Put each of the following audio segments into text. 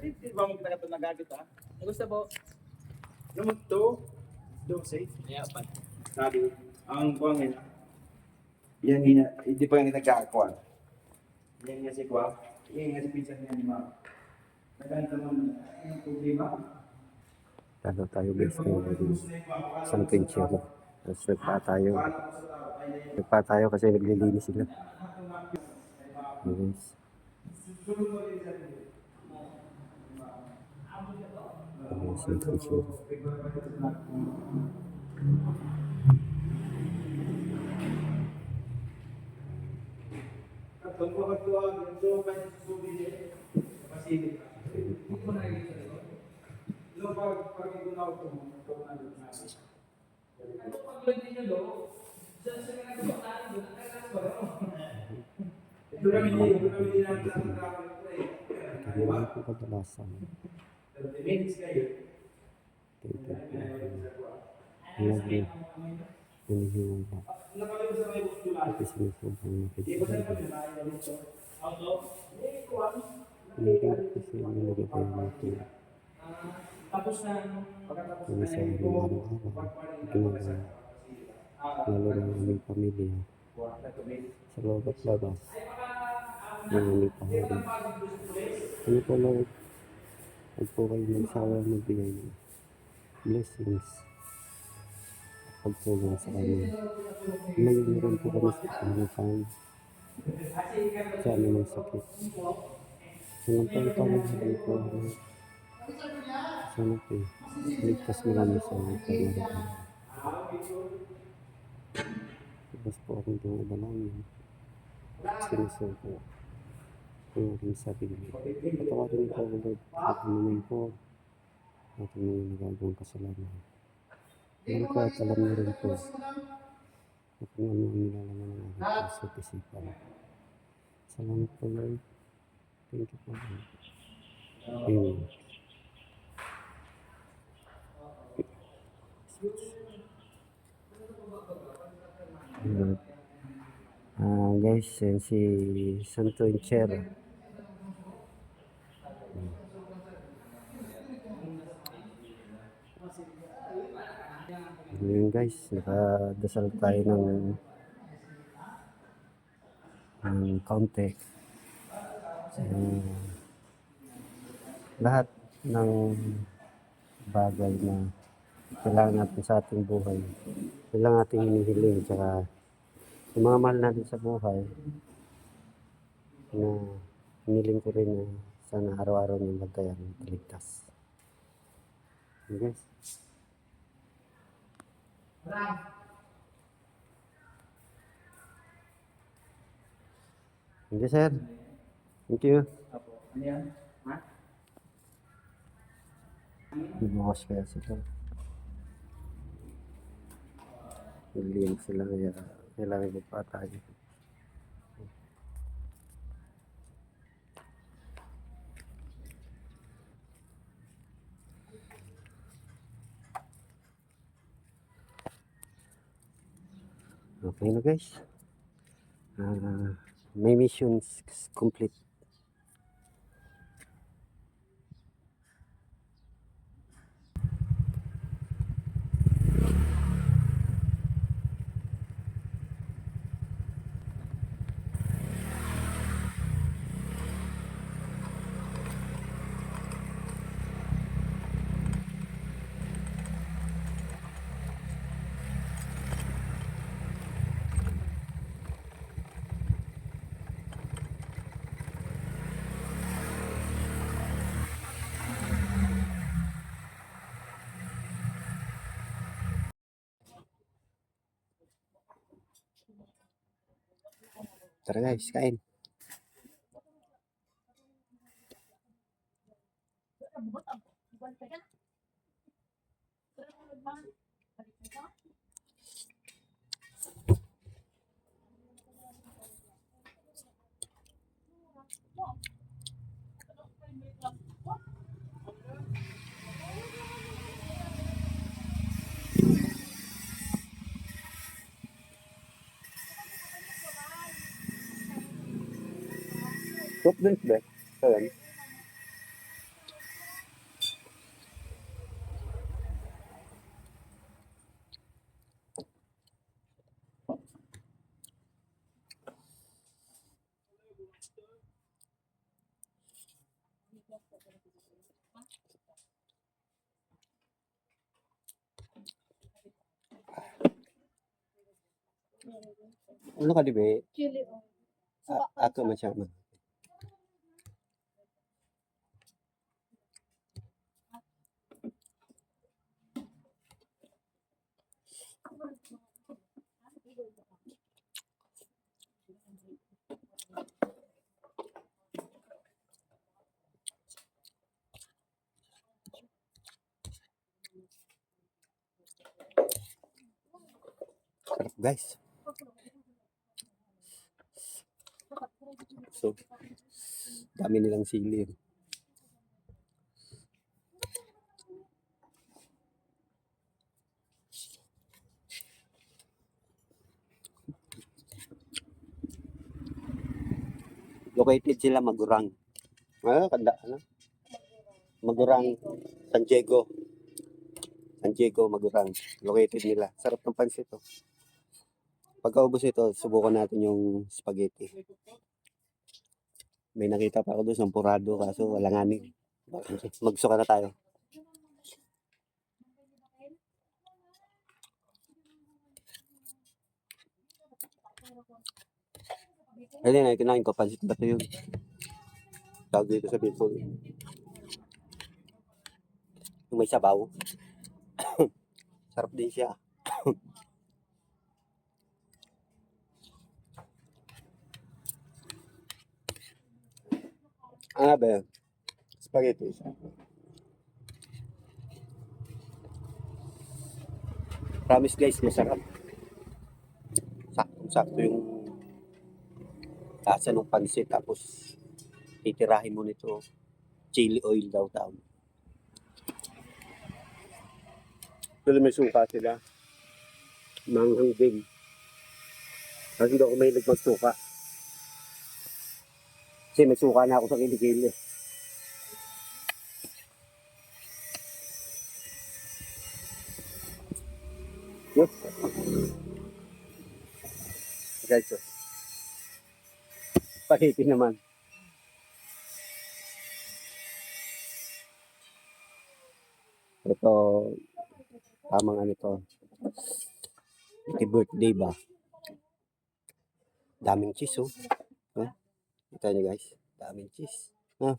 Di ba mo kita nagagat ha? Gusto po. Numag to, 12. Yeah, pa. Sabi, ang buwang yun. Yan nga, hindi pa yung nagkakakuan. Yan nga si Kwa. Yan nga si pinsan niya ni Mama. Nagkanta naman, yung problema. Lalo tayo guys ng San Quinchero. Tapos nagpa tayo kasi naglilinis sila. Guys. San Quinchero. Hindi ko kadalasan. Hinihiwang pa. Ito sinusumpang nakikita. Hindi kasi nilagay tayo natin. Tapos na, Hindi sa araw-araw. Ginagawa. Lalo na aming pamilya. Sa loob at labas. Yung aming pahari. Ano po Lord? Huwag po kayo magsawa magbigay ng blessings. Pagtulong sa amin. Ngayon rin po kami sa pangitang sa aming sakit. Walang pangitang po. Sana po ligtas mo kami sa pagmarating. Tapos po akong dumadalangin. Sinusuko ang aking sarili. Patawarin ko ang Lord at anumin po at mga nagagawang kasalanan. Ano po at alam niyo rin po at kung ano ang nilalaman ng aking puso at isipan. Salamat po Lord. Thank you po Lord. Amen. Guys, yan si Santo Quinchero. Ngayon guys, nakadasal tayo ng kaunti. Lahat ng bagay na kailangan natin sa ating buhay, kailangan natin hinihiling, tsaka yung mga mahal natin sa buhay na hiniling ko rin na sana araw-araw niyong bantayan at ligtas. Okay guys. Thank you sir. Thank you. Ano yan? Ha? Bukas kaya sila. Nililig sila kaya kailangan mo pa tayo. Okay na guys. My mission is complete. Tara guys, kain. Soft drink ba? Ayan. Ano ka, di ba? Chili oil. Ako masyama. Sarap guys. So, dami nilang sili. Located sila Magurang. Ano? Magurang, San Diego. San Diego, Magurang. Located nila. Sarap ng pansit to. Pagkaubos ito, subukan natin yung spaghetti. May nakita pa ako doon sa Purado kaso wala nganin. Magsuka na tayo. Ayun na, kinain ko. Pansit ba ito yun? Tawag dito sa Bicol. Yung may sabaw. Sarap din siya. Ano ba yun? Spaghetti. Promise guys, masarap. Sakto yung lasa ng pansit. Tapos titirahin mo nito. Chili oil daw tawag. Pero may suka sila. Manghang din. Kasi hindi ako may magsuka. Kasi may suka na ako sa kilikili. Yes. Guys, so. Spaghetti naman. Ito, tamang ano to. Iti birthday ba? Daming cheese, oh. Huh? Ito nyo guys. Daming cheese. Huh?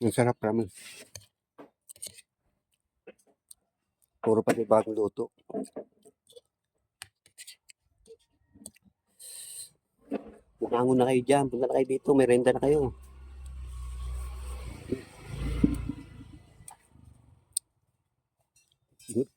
Ang sarap naman. Puro pati bagong luto. Bumangon na kayo dyan. Punta na kayo dito. May renta na kayo. Good.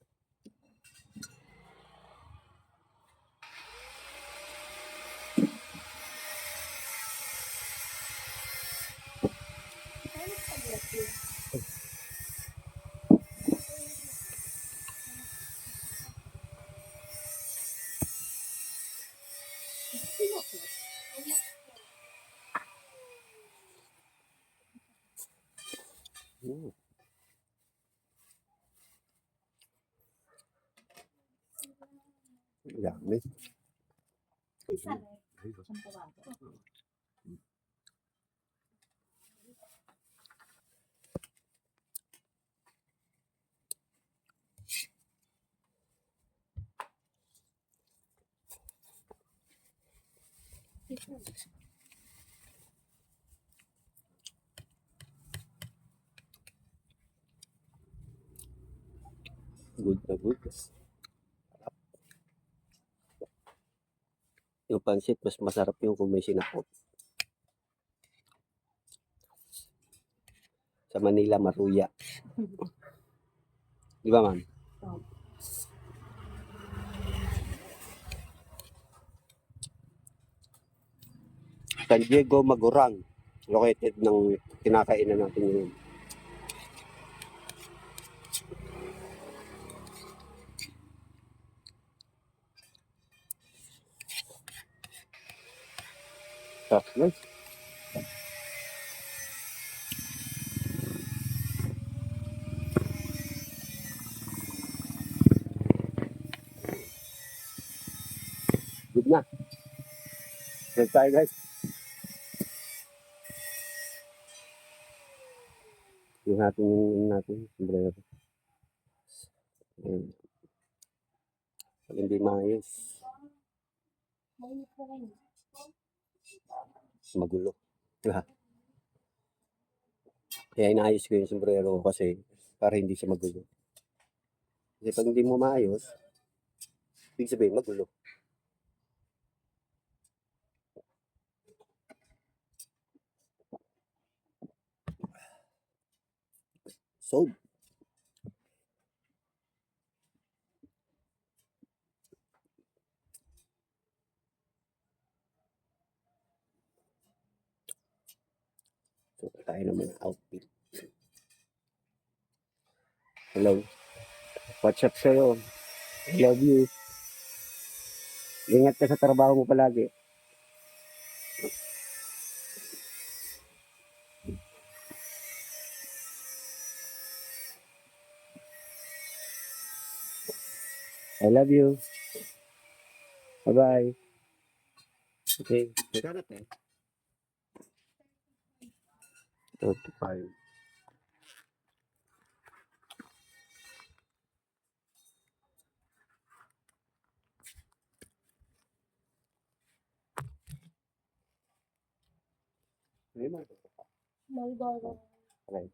Dami. Good na good. Yung pansit, mas masarap yung kung may sinakot. Sa Manila, maruya. Di ba, ma'am? San Diego, Magurang. Located ng kinakainan natin yun. Sarap guys. Good na. Good tayo guys. Yung natin, sombrero. Ayan. Pag hindi maayos, magulo. Diba? Kaya inaayos ko yung sombrero kasi para hindi siya magulo. Kasi pag hindi mo maayos, ibig sabihin magulo. So, tayo naman outfit. Hello. What's up sa'yo? I love you. Ingat ka sa trabaho mo palagi. I love you. Bye-bye. Okay. Magkano tayo? 35. May mga ito pa. Malboro. Right.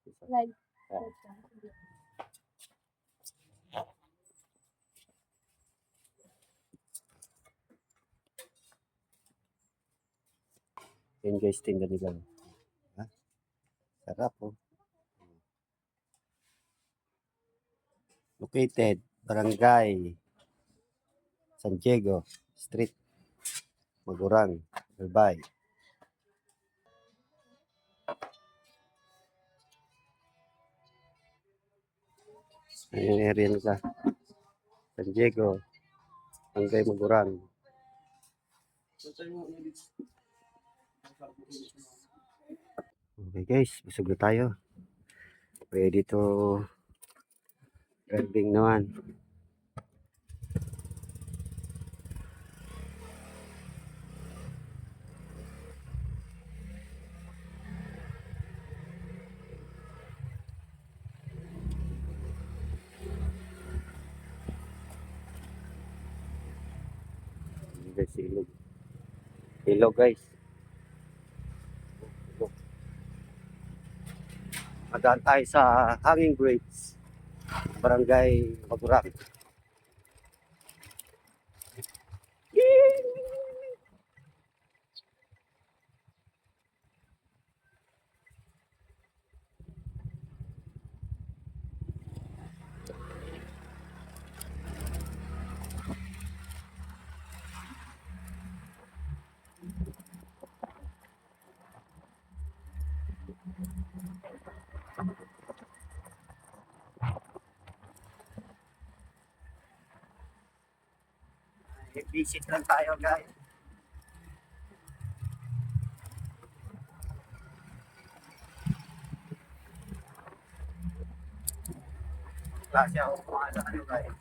Isa. Right. Ah. Yan guys, tingnan nila. Ha? Sarap oh. Located, Barangay San Diego Street, Magurang, Albay. Ayan yung area nila. San Diego, Barangay Magurang. Okay guys, busog na tayo. Ready to driving naman. Guys, ilog. Ilog guys. Ilog. Madaan tayo sa Hanging Bridge, Barangay Magurang. Visit lang tayo guys. Klase ako kumala kayo guys.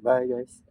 Bye guys.